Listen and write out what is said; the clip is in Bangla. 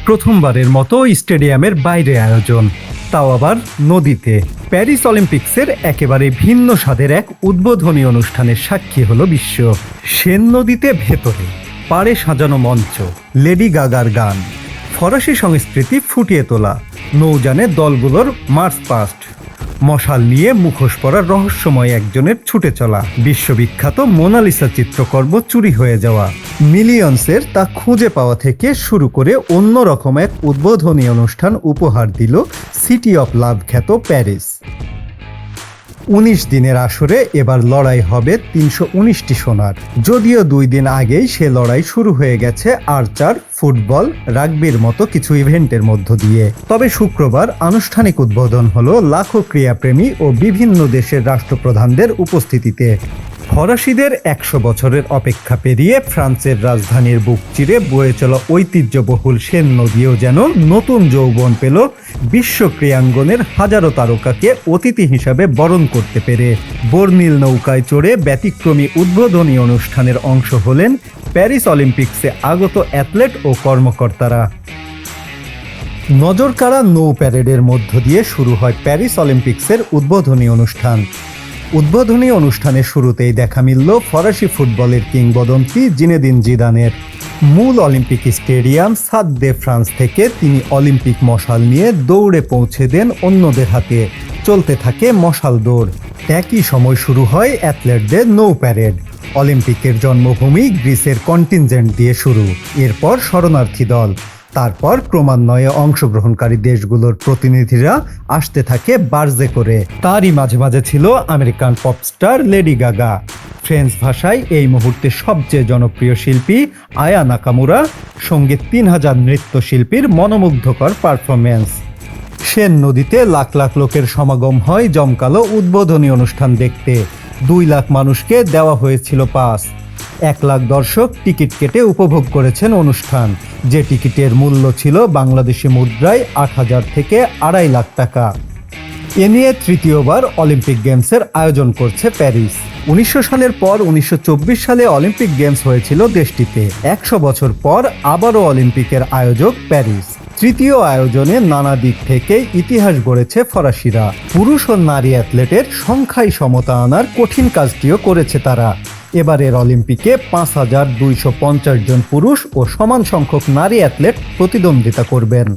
প্রথমবারের মতো স্টেডিয়ামের বাইরে আয়োজন, তাও আবার নদীতে। প্যারিস অলিম্পিক্সের একেবারে ভিন্ন স্বাদের এক উদ্বোধনী অনুষ্ঠানের সাক্ষী হলো বিশ্ব। সেন নদীতে ভেতরে পাড়ে সাজানো মঞ্চ, লেডি গাগার গান, ফরাসি সংস্কৃতি ফুটিয়ে তোলা, নৌযানে দলগুলোর মার্চ পাস্ট, মশাল নিয়ে মুখোশ পরা রহস্যময় একজনের ছুটে চলা, বিশ্ববিখ্যাত মোনালিসা চিত্রকর্ম চুরি হয়ে যাওয়া, মিলিয়ন্সের তা খুঁজে পাওয়া থেকে শুরু করে অন্যরকম এক উদ্বোধনী অনুষ্ঠান উপহার দিল সিটি অফ লাভ খ্যাত প্যারিস। ১৯ দিনের আসরে এবার লড়াই হবে ৩১৯টি সোনার। যদিও ২ দিন আগেই সে লড়াই শুরু হয়ে গেছে আর্চার, ফুটবল, রাগবির মতো কিছু ইভেন্টের মধ্য দিয়ে। তবে শুক্রবার আনুষ্ঠানিক উদ্বোধন হলো লাখো ক্রীড়াপ্রেমী ও বিভিন্ন দেশের রাষ্ট্রপ্রধানদের উপস্থিতিতে। ফরাসিদের ১০০ বছরের অপেক্ষা পেরিয়ে ফ্রান্সের রাজধানীর বুক চিরে বয়ে চলা ঐতিহ্যবহুল সেন নদীও যেন নতুন যৌবন পেল বিশ্ব ক্রীড়াঙ্গনের হাজারো তারকাকে অতিথি হিসাবে বরণ করতে পেরে। বর্ণিল নৌকায় চড়ে ব্যতিক্রমী উদ্বোধনী অনুষ্ঠানের অংশ হলেন প্যারিস অলিম্পিক্সে আগত অ্যাথলেট ও কর্মকর্তারা। নজরকাড়া নৌ প্যারেডের মধ্য দিয়ে শুরু হয় প্যারিস অলিম্পিক্সের উদ্বোধনী অনুষ্ঠান। উদ্বোধনী অনুষ্ঠানের শুরুতেই দেখা মিলল ফরাসি ফুটবলের কিংবদন্তি জিনেদিন জিদানের। মূল অলিম্পিক স্টেডিয়াম স্টাদ দে ফ্রান্স থেকে তিনি অলিম্পিক মশাল নিয়ে দৌড়ে পৌঁছে দেন অন্যদের হাতে। চলতে থাকে মশাল দৌড়। একই সময় শুরু হয় অ্যাথলেটদের নৌ প্যারেড। অলিম্পিকের জন্মভূমি গ্রিসের কন্টিনজেন্ট দিয়ে শুরু, এরপর শরণার্থী দল, তারপর ক্রমান্বয়ে অংশগ্রহণকারী দেশগুলোর প্রতিনিধিরা আসতে থাকে বার্জে করে। তারই মাঝে মাঝে ছিল American popstar Lady Gaga. French ভাষায় এই মুহূর্তে সবচেয়ে জনপ্রিয় শিল্পী আয়া নাকামুরা, সঙ্গে ৩০০০ নৃত্যশিল্পীর মনোমুগ্ধকর পারফরমেন্স। সেন নদীতে লাখ লাখ লোকের সমাগম হয় জমকালো উদ্বোধনী অনুষ্ঠান দেখতে। ২ লাখ মানুষকে দেওয়া হয়েছিল পাস। ১ লাখ দর্শক টিকিট কেটে উপভোগ করেছেন অনুষ্ঠান, যে টিকিটের মূল্য ছিল বাংলাদেশি মুদ্রায় ৮,০০০ থেকে ২.৫ লাখ টাকা। এ নিয়ে তৃতীয়বার অলিম্পিক গেমসের আয়োজন করছে প্যারিস। ১৯০০ সালের পর ১৯২৪ সালে অলিম্পিক গেমস হয়েছিল দেশটিতে। ১০০ বছর পর আবারও অলিম্পিকের আয়োজক প্যারিস। তৃতীয় আয়োজনে নানা দিক থেকে ইতিহাস গড়েছে ফরাসিরা। পুরুষ ও নারী অ্যাথলেটের সংখ্যায় সমতা আনার কঠিন কাজটিও করেছে তারা। এবারের অলিম্পিকে ৫,২৫০ জন পুরুষ ও সমান সংখ্যক নারী অ্যাথলেট প্রতিদ্বন্দ্বিতা করবেন।